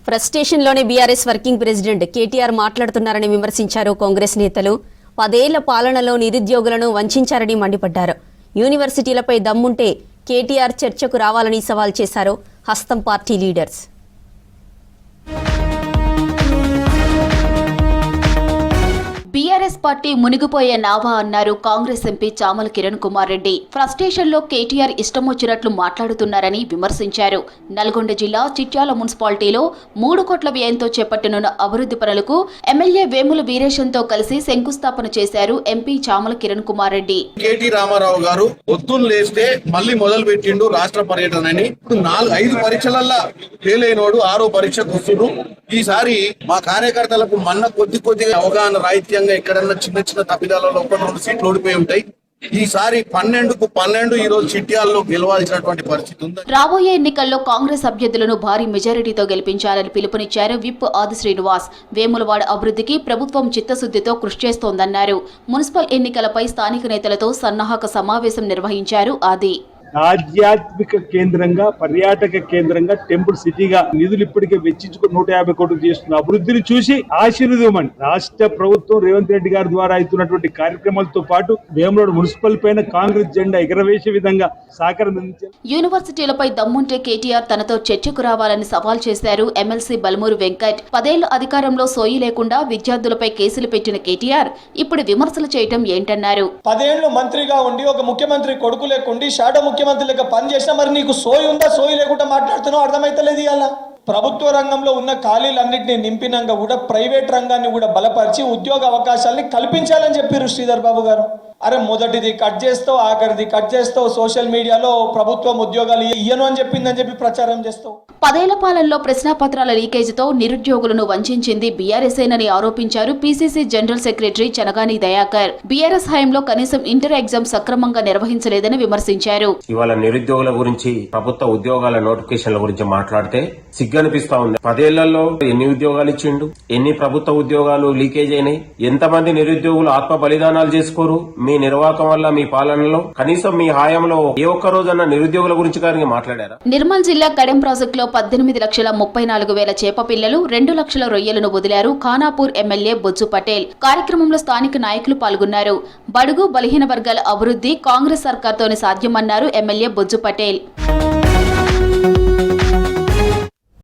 ఫ్రస్ట్రేషన్లోనే BRS working president KTR మాట్లాడుతున్నారని విమర్శించారు కాంగ్రెస్ నేతలు. 10 ఏళ్ల పాలనలో నిరుద్యోగులను వంచారని మండిపడ్డారు. యూనివర్సిటీలపై దమ్ముంటే కేటీఆర్ చర్చకు రావాలని సవాల్ చేశారు హస్తం పార్టీ లీడర్స్. బీఆర్ఎస్ పార్టీ మునిగిపోయే నావా అన్నారు కాంగ్రెస్ ఎంపీ చామల కిరణ్ కుమార్ రెడ్డి. ఫ్రస్ట్రేషన్లో కేటీఆర్ ఇష్టం వచ్చినట్లు మాట్లాడుతున్నారని విమర్శించారు. నల్గొండ జిల్లా చిట్యాల మున్సిపాలిటీలో 3 కోట్ల వ్యయంతో చేపట్టనున్న అభివృద్ధి పనులకు ఎమ్మెల్యే వేముల వీరేశంతో కలిసి శంకుస్థాపన చేశారు ఎంపీ చామల కిరణ్ కుమార్ రెడ్డి. కేటీ రామారావు గారు పొద్దున్న లేస్తే మళ్ళీ మొదలు పెట్టిండు రాష్ట్ర పర్యటనని. 4-5 పరీక్షలల్లా ఫెయిల్ అయినోడు 6వ పరీక్షకు వస్తుడు. ఈసారి మా కార్యకర్తలకు మన్న కొద్దిగా అవగాహన రాహిత్యంగా ఎక్కడన్నా చిన్న తప్పిదాలలో 1-2 సీట్లు ఓడిపోయి ఉంటాయి. ఈసారి 12కు 12 ఈ రోజు చిట్యాలలో గెలవాల్సినటువంటి పరిస్థితి ఉంది. రాబోయే ఎన్నికల్లో కాంగ్రెస్ అభ్యర్థులను భారీ మెజారిటీతో గెలిపించాలని పిలుపునిచ్చారు విప్ ఆది శ్రీనివాస్. వేములవాడ అభివృద్ధికి ప్రభుత్వం చిత్తశుద్ధితో కృషి చేస్తోందన్నారు. మున్సిపల్ ఎన్నికలపై స్థానిక నేతలతో సన్నాహక సమావేశం నిర్వహించారు ఆది. ఆధ్యాత్మిక కేంద్రంగా, పర్యాటక కేంద్రంగా, టెంపుల్ సిటీగా నిధులు ఇప్పటికే వెచ్చించుకుని 150 కోట్లు చేస్తున్న అభివృద్ధిని చూసి ఆశీర్వదమని రాష్ట్ర ప్రభుత్వం రేవంత్ రెడ్డి గారి ద్వారా అవుతున్నటువంటి కార్యక్రమాలతో పాటు వేములవాడ మున్సిపల్ పైన కాంగ్రెస్ జెండా ఎగరవేసే విధంగా సహకారం అందించారు. యూనివర్సిటీలపై దమ్ముంటే కేటీఆర్ తనతో చర్చకు రావాలని సవాల్ చేశారు ఎమ్మెల్సీ బల్మూరు వెంకట్. 10 ఏళ్ల అధికారంలో సోయి లేకుండా విద్యార్థులపై కేసులు పెట్టిన కేటీఆర్ ఇప్పుడు విమర్శలు చేయటం ఏంటన్నారు. 10 ఏళ్లు మంత్రిగా ఉండి ఒక ముఖ్యమంత్రి కొడుకు లేకుండి షాడో ముఖ్యమంత్రి లెక్క పని చేసినా మరి నీకు సోయి ఉందా? సోయి లేకుండా మాట్లాడుతున్నావు అర్థమైతలేదు. ఇవాళ ప్రభుత్వ రంగంలో ఉన్న ఖాళీలన్నింటినీ నింపినాక కూడా ప్రైవేట్ రంగాన్ని కూడా బలపరిచి ఉద్యోగ అవకాశాలని కల్పించాలని చెప్పారు శ్రీధర్ బాబు గారు. అరే మొదటిది కట్ చేస్తావు, ఆఖరిది కట్ చేస్తావు, సోషల్ మీడియాలో ప్రభుత్వం ఉద్యోగాలు ఇయ్యను అని చెప్పి ప్రచారం చేస్తావు. 10 ఏళ్ల పాలనలో ప్రశ్నాపత్రాల లీకేజీతో నిరుద్యోగులను వంచింది బీఆర్ఎస్ఏనని ఆరోపించారు PCC general secretary Chanagani Dayakar. BRS హయాంలో కనీసం ఇంటర్ ఎగ్జామ్ సక్రమంగా నిర్వహించలేదని విమర్శించారు. ఇవాళ నిరుద్యోగుల గురించి, ప్రభుత్వ ఉద్యోగాల నోటిఫికేషన్ల గురించి మాట్లాడితే సిగ్గనిపిస్తా ఉంది. 10 ఏళ్లలో ఎన్ని ఉద్యోగాలు ఇచ్చిండు? ఎన్ని ప్రభుత్వ ఉద్యోగాలు లీకేజ్ అయినాయి? ఎంతమంది నిరుద్యోగులు ఆత్మ బలిదానాలు చేసుకోరు? మీ నిర్వాహకం వల్ల, మీ పాలనలో కనీసం మీ హయాంలో ఏ ఒక్క రోజన్నా నిరుద్యోగుల గురించి కానీ మాట్లాడారా? నిర్మల్ జిల్లా కడెం ప్రాజెక్టులో 18,34,000 చేప పిల్లలు, 2 లక్షల రొయ్యలను వదిలారు ఖానాపూర్ ఎమ్మెల్యే బొజ్జు పటేల్. కార్యక్రమంలో స్థానిక నాయకులు పాల్గొన్నారు. బడుగు బలహీన వర్గాల అభివృద్ధి కాంగ్రెస్ సర్కార్తోనే సాధ్యమన్నారు ఎమ్మెల్యే బొజ్జు పటేల్.